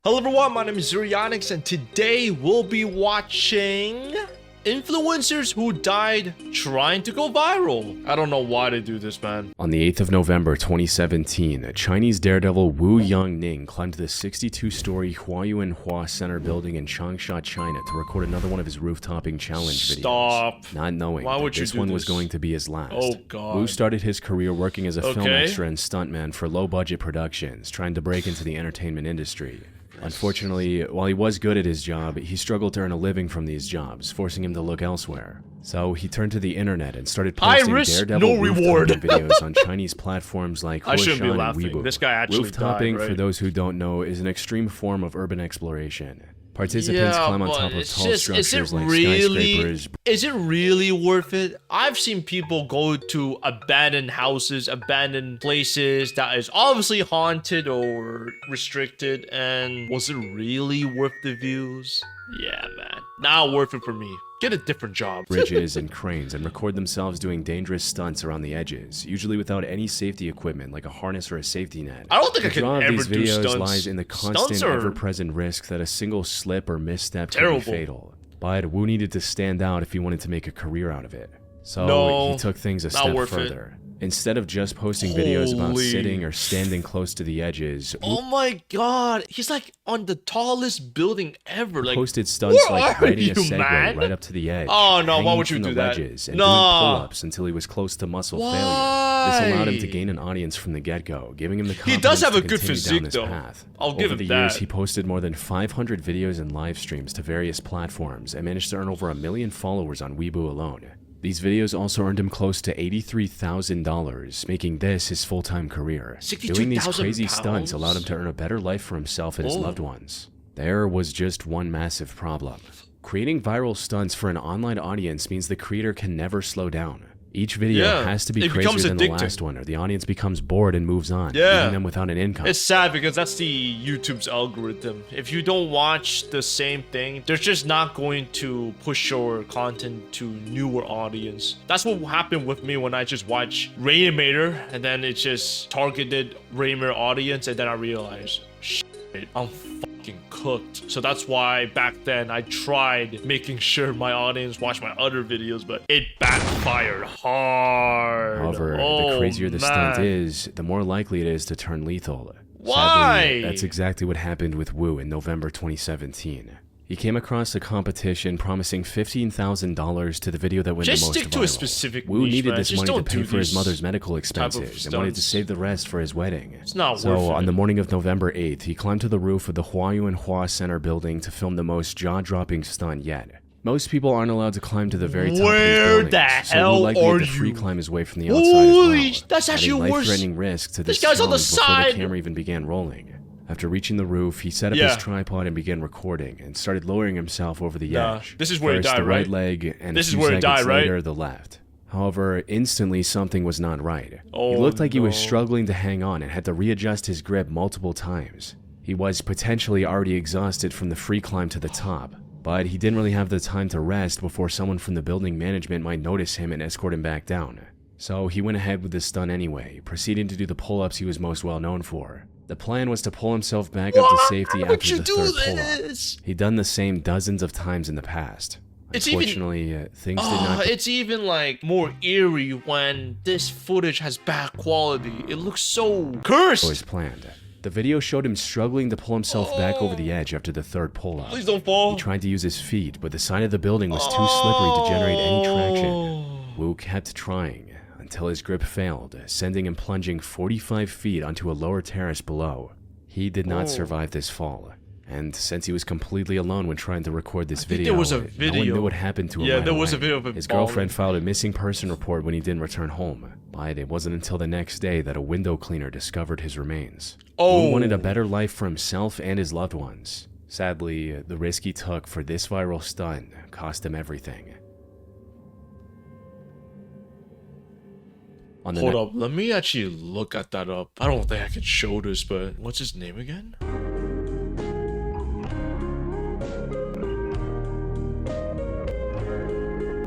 Hello everyone, my name is Zurianix and today we'll be watching influencers who died trying to go viral. I don't know why they do this, man. On the 8th of November 2017, Chinese daredevil Wu Yangning climbed the 62-story Huayuan Hua Center building in Changsha, China to record another one of his roof-topping challenge videos. Stop. Not knowing Why that would you this do one this? was going to be his last. Oh god. Wu started his career working as a film Okay. extra and stuntman for low-budget productions, trying to break into the entertainment industry. Unfortunately, while he was good at his job, he struggled to earn a living from these jobs, forcing him to look elsewhere. So he turned to the internet and started High posting risk, daredevil no reward. roof-topping videos on Chinese platforms like I shouldn't be Huashan and laughing. Weibo. This guy actually Roof-topping, died, right? for those who don't know, is an extreme form of urban exploration. Participants climb on top of tall structures like skyscrapers. Is it really worth it? I've seen people go to abandoned houses, abandoned places that is obviously haunted or restricted, and was it really worth the views? Yeah, man. Not worth it for me. Get a different job. Bridges and cranes and record themselves doing dangerous stunts around the edges, usually without any safety equipment like a harness or a safety net. I don't think The I can draw of ever these do videos stunts. lies in the Stunts constant, are ever-present risk that a single slip or misstep terrible. can be fatal. But Wu needed to stand out if he wanted to make a career out of it. So No, he took things a not step worth it. further. Instead of just posting videos about Holy- sitting or standing close to the edges, Wu Oh my god, he's like on the tallest building ever. Like, posted stunts where like are riding a you, Segway man? right up to the edge. Oh, no, why hanging would you from do the that? ledges, and No. doing pull-ups until he was close to muscle failure. This allowed him to Why? gain an audience from the get-go, giving him the He confidence does have to a good continue physique, down this though. path. I'll give Over him the that. years, he posted more than 500 videos and live streams to various platforms and managed to earn over 1 million followers on Weibo alone. These videos also earned him close to $83,000, making this his full-time career. Doing these 62,000 crazy stunts allowed him pounds? to earn a better life for himself and his Oh. loved ones. There was just one massive problem. Creating viral stunts for an online audience means the creator can never slow down. Each video Yeah, has to be it crazier becomes than the addicting. last one, or the audience becomes bored and moves on, Yeah. leaving them without an income. it's sad because that's the YouTube's algorithm. If you don't watch the same thing, they're just not going to push your content to newer audience. That's what happened with me when I just watched Raymaker, and then it just targeted Raymaker audience, and then I realized, shit, I'm fucking cooked. So that's why back then I tried making sure my audience watched my other videos, but it backfired hard. However, Oh, the crazier the stunt man. is, the more likely it is to turn lethal. Why? Sadly, that's exactly what happened with Wu in November 2017. He came across a competition promising $15,000 to the video that went Just the most stick to viral. a specific Wu niche, needed man. this Just money to don't pay do for his these mother's medical type of expenses and wanted to stunts. save the rest for his wedding. It's not So, worth it. on the morning of November 8th, he climbed to the roof of the Huayuan Hua Center building to film the most jaw-dropping stunt yet. Most people aren't allowed to climb to the very top Where of these the buildings, so hell Wu likely are had to free you? climb his way from the outside Holy, as well. that's actually adding worse. life-threatening risk to This this guy's on the challenge before side. the camera even began rolling. After reaching the roof, he set up Yeah. his tripod and began recording, and started lowering himself over the Nah, edge. this is where he First died, the right right? leg, and This a is few where he seconds died, right? later, the left. However, instantly something was not right. He Oh, looked like he was no. struggling to hang on and had to readjust his grip multiple times. He was potentially already exhausted from the free climb to the top, but he didn't really have the time to rest before someone from the building management might notice him and escort him back down. So he went ahead with the stunt anyway, proceeding to do the pull-ups he was most well known for. The plan was to pull himself back up to safety Why would after you the do third pull-up. this? He'd done the same dozens of times in the past. It's even- Unfortunately, things did not It's even like more eerie when this footage has bad quality. It looks so cursed. go as planned. The video showed him struggling to pull himself back over the edge after the third pull-up. Please don't fall. He tried to use his feet, but the side of the building was too slippery to generate any traction. Wu kept trying until his grip failed, sending him plunging 45 feet onto a lower terrace below. He did not survive this fall, and since he was completely alone when trying to record this think video, there was a no one video. knew what happened to him. Yeah, right there was a away. video of him His falling. girlfriend filed a missing person report when he didn't return home, but it wasn't until the next day that a window cleaner discovered his remains. Oh. Wu wanted a better life for himself and his loved ones. Sadly, the risk he took for this viral stunt cost him everything. On the Hold up, let me actually look at that up. I don't think I can show this, but what's his name again?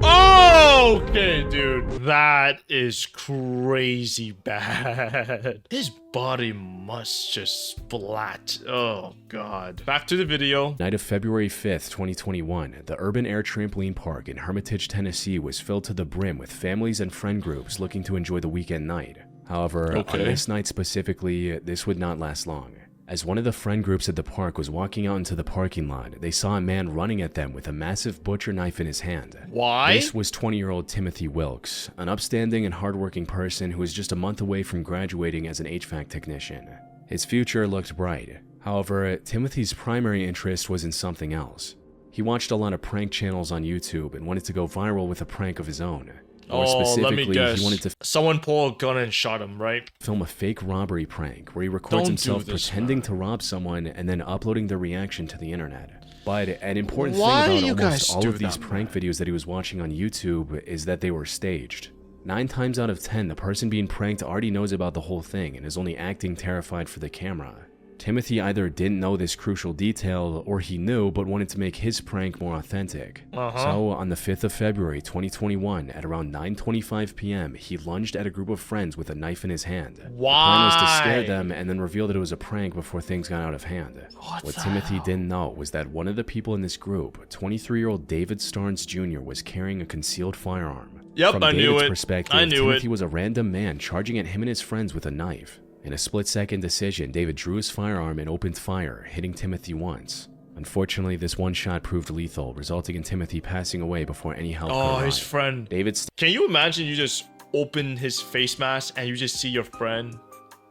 Oh Okay, dude. That is crazy bad. His body must just splat. Oh, God. Back to the video. Night of February 5th, 2021, the Urban Air Trampoline Park in Hermitage, Tennessee was filled to the brim with families and friend groups looking to enjoy the weekend night. However, on this night specifically, this would not last long. As one of the friend groups at the park was walking out into the parking lot, they saw a man running at them with a massive butcher knife in his hand. Why? This was 20-year-old Timothy Wilkes, an upstanding and hardworking person who was just a month away from graduating as an HVAC technician. His future looked bright. However, Timothy's primary interest was in something else. He watched a lot of prank channels on YouTube and wanted to go viral with a prank of his own. More let me guess. he wanted to Someone pulled a gun and shot him, right? film a fake robbery prank where he records himself pretending to rob someone and then uploading their reaction to the internet. But an important thing about almost all of these prank videos that he was watching on YouTube is that they were staged. 9 times out of 10, the person being pranked already knows about the whole thing and is only acting terrified for the camera. Timothy either didn't know this crucial detail, or he knew but wanted to make his prank more authentic. So, on the 5th of February 2021, at around 9:25 p.m., he lunged at a group of friends with a knife in his hand. Why? The plan was to scare them and then reveal that it was a prank before things got out of hand. What Timothy didn't know was that one of the people in this group, 23-year-old David Starnes Jr., was carrying a concealed firearm. Yep, From I knew David's it. perspective, I knew Timothy it. was a random man charging at him and his friends with a knife. In a split-second decision, David drew his firearm and opened fire, hitting Timothy once. Unfortunately, this one shot proved lethal, resulting in Timothy passing away before any help could arrive. His friend. Can you imagine you just open his face mask and you just see your friend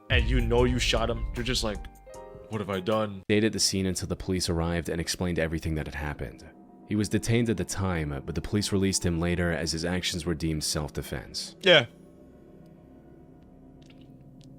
and you know you shot him? You're just like, what have I done? Stayed at the scene until the police arrived and explained everything that had happened. He was detained at the time, but the police released him later as his actions were deemed self-defense. Yeah.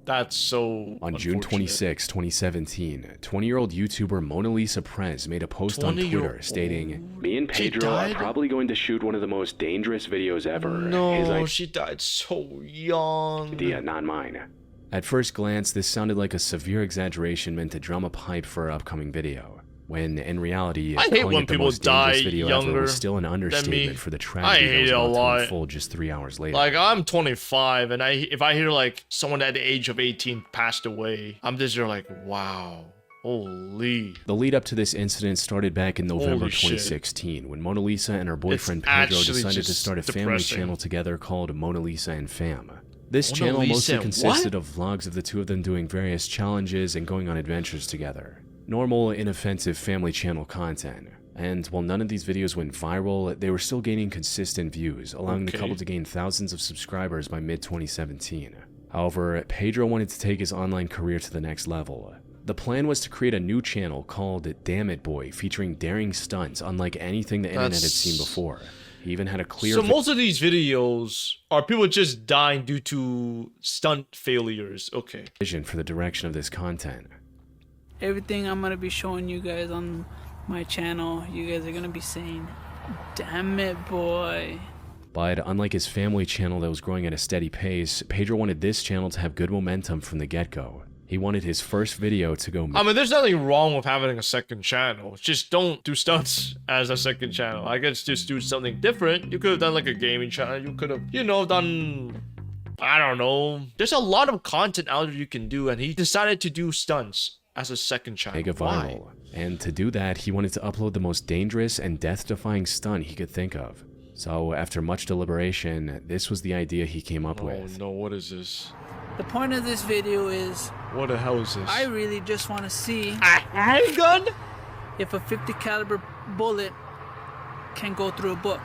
That's so On June 26, 2017, 20-year-old YouTuber Mona Lisa Prez made a post on Twitter stating, "Me and Pedro are probably going to shoot one of the most dangerous videos ever. No, she died so young. Idea, not mine." At first glance, this sounded like a severe exaggeration meant to drum up hype for her upcoming video. When in reality, I hate when people die video younger was still an than me. understatement for the I tragedy that hate was it a about to lot. unfold just 3 hours later. Like, I'm 25, and if I hear like someone at the age of 18 passed away, I'm just like, wow, holy. The lead up to this incident started back in November Holy shit. 2016 when Mona Lisa and her boyfriend Pedro actually decided to just start a family depressing. channel together called Mona Lisa and Fam. This Mona channel Lisa mostly and consisted of vlogs of the two of them doing various challenges and going on adventures together. Normal, inoffensive family channel content. And while none of these videos went viral, they were still gaining consistent views, allowing the couple to gain thousands of subscribers by mid-2017. However, Pedro wanted to take his online career to the next level. The plan was to create a new channel called Damn It Boy, featuring daring stunts unlike anything the internet had seen before. He even had a clear... So most of these videos are people just dying due to stunt failures. Okay. ...vision for the direction of this content. Everything I'm gonna be showing you guys on my channel, you guys are gonna be saying, "Damn it, boy." But unlike his family channel that was growing at a steady pace, Pedro wanted this channel to have good momentum from the get-go. He wanted his first video to go... I mean, there's nothing wrong with having a second channel. Just don't do stunts as a second channel. I guess just do something different. You could have done like a gaming channel. You could have, you know, done... I don't know. There's a lot of content out there you can do, and he decided to do stunts as a second channel. Make it viral. And to do that, he wanted to upload the most dangerous and death-defying stunt he could think of. So after much deliberation, this was the idea he came up with. Oh no, what is this? The point of this video is, What the hell is this? I really just want to see A handgun? if a 50 caliber bullet can go through a book.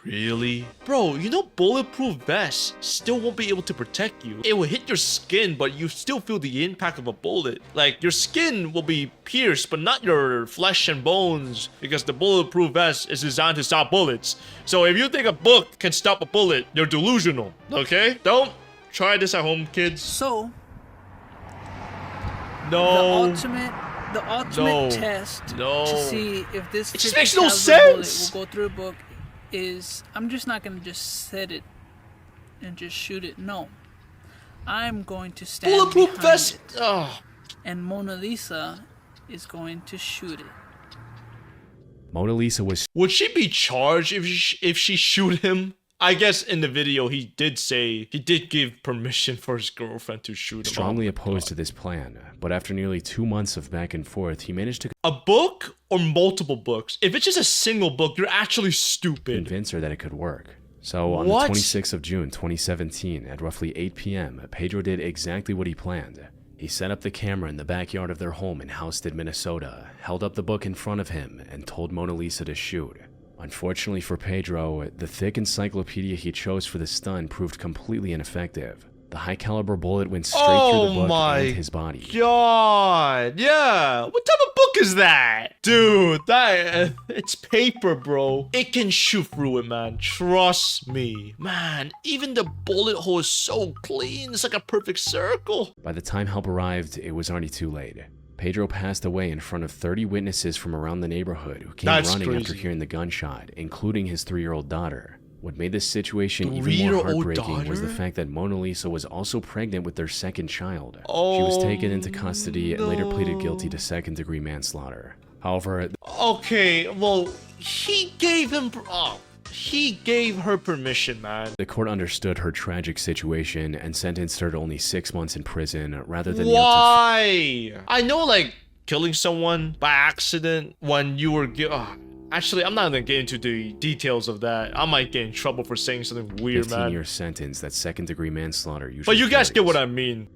Really? Bro, you know bulletproof vests still won't be able to protect you. It will hit your skin, but you still feel the impact of a bullet. Like, your skin will be pierced, but not your flesh and bones, because the bulletproof vest is designed to stop bullets. So if you think a book can stop a bullet, you're delusional, okay? Don't try this at home, kids. So, No. the ultimate test to see if this It just 50 makes no caliber sense. bullet will go through a book is, I'm just not gonna just set it and just shoot it. No, I'm going to stand Bulletproof behind vest. it. Oh. And Mona Lisa is going to shoot it. Mona Lisa was Would she be charged if she shoot him? I guess in the video he did say he did give permission for his girlfriend to shoot him. strongly opposed to this plan, but after nearly 2 months of back and forth, he managed to A book or multiple books? If it's just a single book, you're actually stupid. convince her that it could work. So on What? the 26th of June 2017 at roughly 8 p.m., Pedro did exactly what he planned. He set up the camera in the backyard of their home in Houston, Minnesota, held up the book in front of him, and told Mona Lisa to shoot. Unfortunately for Pedro, the thick encyclopedia he chose for the stunt proved completely ineffective. The high-caliber bullet went straight through the book and his body. God, yeah. What type of book is that? Dude, it's paper, bro. It can shoot through it, man. Trust me. Man, even the bullet hole is so clean. It's like a perfect circle. By the time help arrived, it was already too late. Pedro passed away in front of 30 witnesses from around the neighborhood who came That's running after crazy. hearing the gunshot, including his 3-year-old daughter. What made this situation even more 3-year-old heartbreaking was the daughter? fact that Mona Lisa was also pregnant with their second child. She Oh, was taken into custody and later pleaded guilty to second-degree manslaughter. However, Okay, well, he gave her permission, man. the court understood her tragic situation and sentenced her to only 6 months in prison rather than the up to Why? I know, like, killing someone by accident when you were... Actually, I'm not gonna get into the details of that. I might get in trouble for saying something weird, 15-year man. sentence that second-degree manslaughter usually But you guys get what carries. I mean.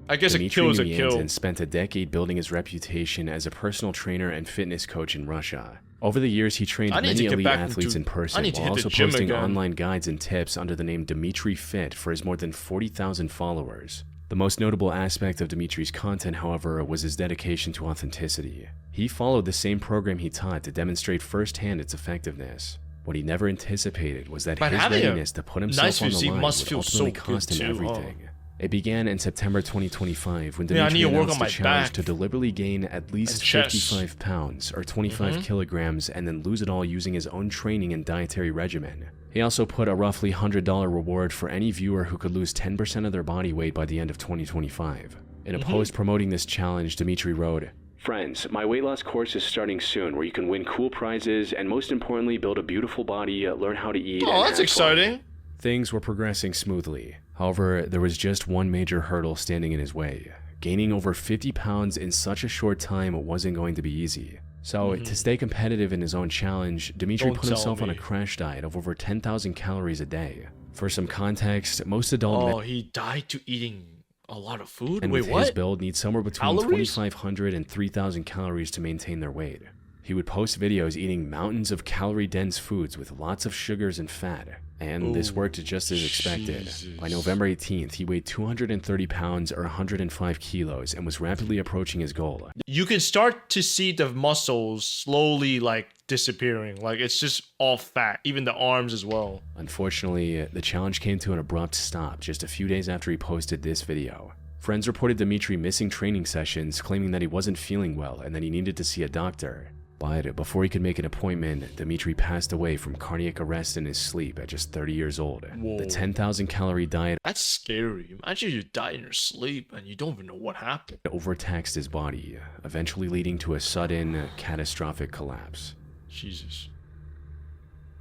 I guess a Dmitry kill is a kill. Nuyantin spent a decade building his reputation as a personal trainer and fitness coach in Russia. Over the years, he trained I need many to get elite back athletes into- in person I need to while hit the also gym posting again. online guides and tips under the name Dmitry Fit for his more than 40,000 followers. The most notable aspect of Dmitry's content, however, was his dedication to authenticity. He followed the same program he taught to demonstrate firsthand its effectiveness. What he never anticipated was that But his having a readiness to put himself nice on the physique line must would feel ultimately so cost good him too, huh? everything. It began in September 2025 when Yeah, I Dmitry need to work announced on a my challenge back to deliberately gain at least and chest. 55 pounds or 25 kilograms and then lose it all using his own training and dietary regimen. He also put a roughly $100 reward for any viewer who could lose 10% of their body weight by the end of 2025. In a post promoting this challenge, Dmitry wrote, "Friends, my weight loss course is starting soon where you can win cool prizes and most importantly build a beautiful body, learn how to eat, Oh, and that's have fun." exciting. Things were progressing smoothly. However, there was just one major hurdle standing in his way. Gaining over 50 pounds in such a short time wasn't going to be easy. So, to stay competitive in his own challenge, Dmitry Don't put himself tell on a me. crash diet of over 10,000 calories a day. For some context, most adult Oh, he died to eating a lot of food? men Wait, with his what? build need somewhere between Calories? 2,500 and 3,000 calories to maintain their weight. He would post videos eating mountains of calorie-dense foods with lots of sugars and fat, and this Ooh, worked just as expected. By Jesus. November 18th, he weighed 230 pounds or 105 kilos and was rapidly approaching his goal. You can start to see the muscles slowly, like, disappearing. Like, it's just all fat, even the arms as well. Unfortunately, the challenge came to an abrupt stop just a few days after he posted this video. Friends reported Dmitry missing training sessions, claiming that he wasn't feeling well and that he needed to see a doctor. But before he could make an appointment, Dmitry passed away from cardiac arrest in his sleep at just 30 years old. Whoa. The 10,000 calorie diet That's scary. Imagine you die in your sleep and you don't even know what happened. overtaxed his body, eventually leading to a sudden, catastrophic collapse. Jesus.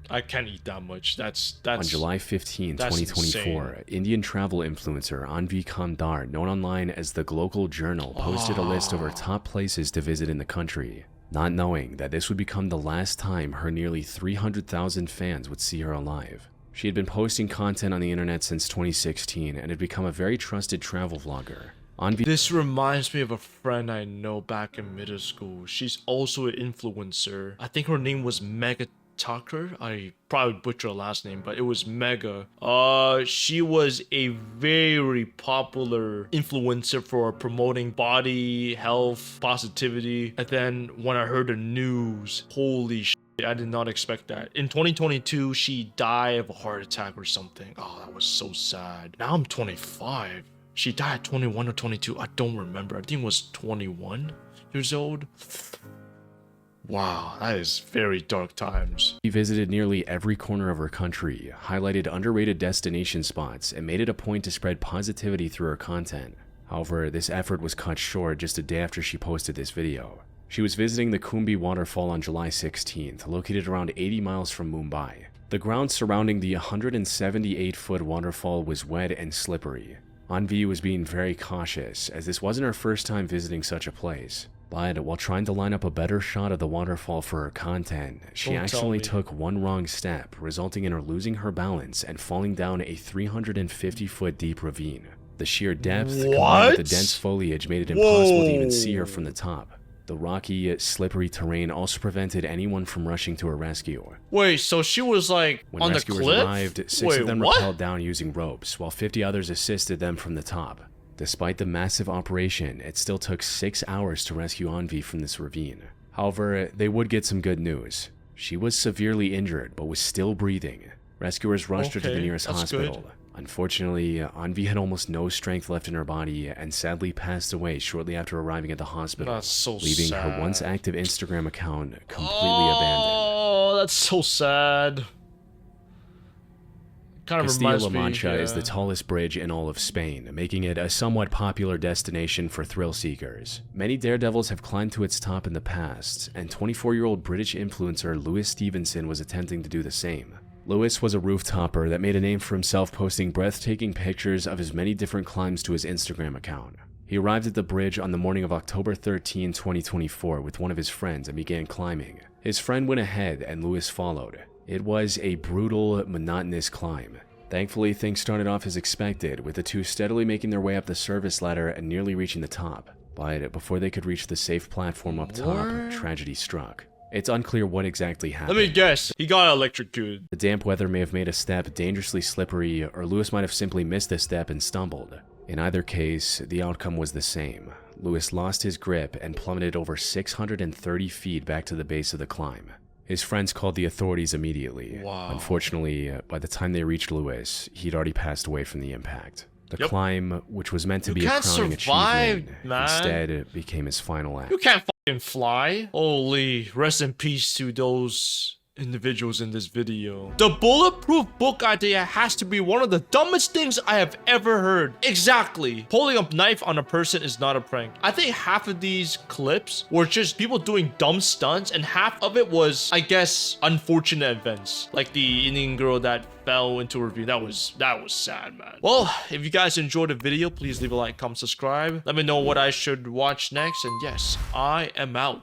I can't eat that much. That's On July 15, that's 2024, Indian travel influencer Anvi Kamdar, known online as the Global Journal, posted a list of her top places to visit in the country, not knowing that this would become the last time her nearly 300,000 fans would see her alive. She had been posting content on the internet since 2016 and had become a very trusted travel vlogger. Anvi This reminds me of a friend I know back in middle school. She's also an influencer. I think her name was Mega Tucker. I probably butchered her last name, but it was Mega. She was a very popular influencer for promoting body, health, positivity. And then when I heard the news, holy shit, I did not expect that. In 2022, she died of a heart attack or something. Oh, that was so sad. Now I'm 25. She died at 21 or 22. I don't remember. I think it was 21 years old. Wow, that is very dark times. visited nearly every corner of her country, highlighted underrated destination spots, and made it a point to spread positivity through her content. However, this effort was cut short just a day after she posted this video. She was visiting the Khumbi waterfall on July 16th, located around 80 miles from Mumbai. The ground surrounding the 178-foot waterfall was wet and slippery. Anvi was being very cautious, as this wasn't her first time visiting such a place. But while trying to line up a better shot of the waterfall for her content, she accidentally took one wrong step, resulting in her losing her balance and falling down a 350-foot deep ravine. The sheer depth, combined with the dense foliage, made it impossible to even see her from the top. The rocky, slippery terrain also prevented anyone from rushing to her rescue. Wait, so she was like When on the rescuers cliff? arrived, 6 of them rappelled down using ropes, while 50 others assisted them from the top. Despite the massive operation, it still took 6 hours to rescue Anvi from this ravine. However, they would get some good news. She was severely injured, but was still breathing. Rescuers rushed her to the nearest hospital. Good. Unfortunately, Anvi had almost no strength left in her body and sadly passed away shortly after arriving at the hospital, That's so leaving sad. her once active Instagram account completely abandoned. Oh, that's so sad. Kind of reminds Castilla-La me, Mancha is the yeah. tallest bridge in all of Spain, making it a somewhat popular destination for thrill seekers. Many daredevils have climbed to its top in the past, and 24-year-old British influencer Lewis Stevenson was attempting to do the same. Lewis was a rooftopper that made a name for himself posting breathtaking pictures of his many different climbs to his Instagram account. He arrived at the bridge on the morning of October 13, 2024 with one of his friends and began climbing. His friend went ahead and Lewis followed. It was a brutal, monotonous climb. Thankfully, things started off as expected, with the two steadily making their way up the service ladder and nearly reaching the top. But before they could reach the safe platform up top, tragedy struck. It's unclear what exactly happened. Let me guess. He got electrocuted. The damp weather may have made a step dangerously slippery, or Lewis might have simply missed a step and stumbled. In either case, the outcome was the same. Lewis lost his grip and plummeted over 630 feet back to the base of the climb. His friends called the authorities immediately. Wow. Unfortunately, by the time they reached Lewis, he'd already passed away from the impact. The climb, which was meant to be a can't crowning survive, achievement, man. instead it became his final act. You can't fucking fly. Holy, rest in peace to those individuals in this video. The bulletproof book idea has to be one of the dumbest things I have ever heard. Exactly. Pulling a knife on a person is not a prank. I think half of these clips were just people doing dumb stunts, and half of it was, I guess, unfortunate events. Like the Indian girl that fell into a ravine. That was sad, man. Well, if you guys enjoyed the video, please leave a like, comment, subscribe. Let me know what I should watch next. And yes, I am out.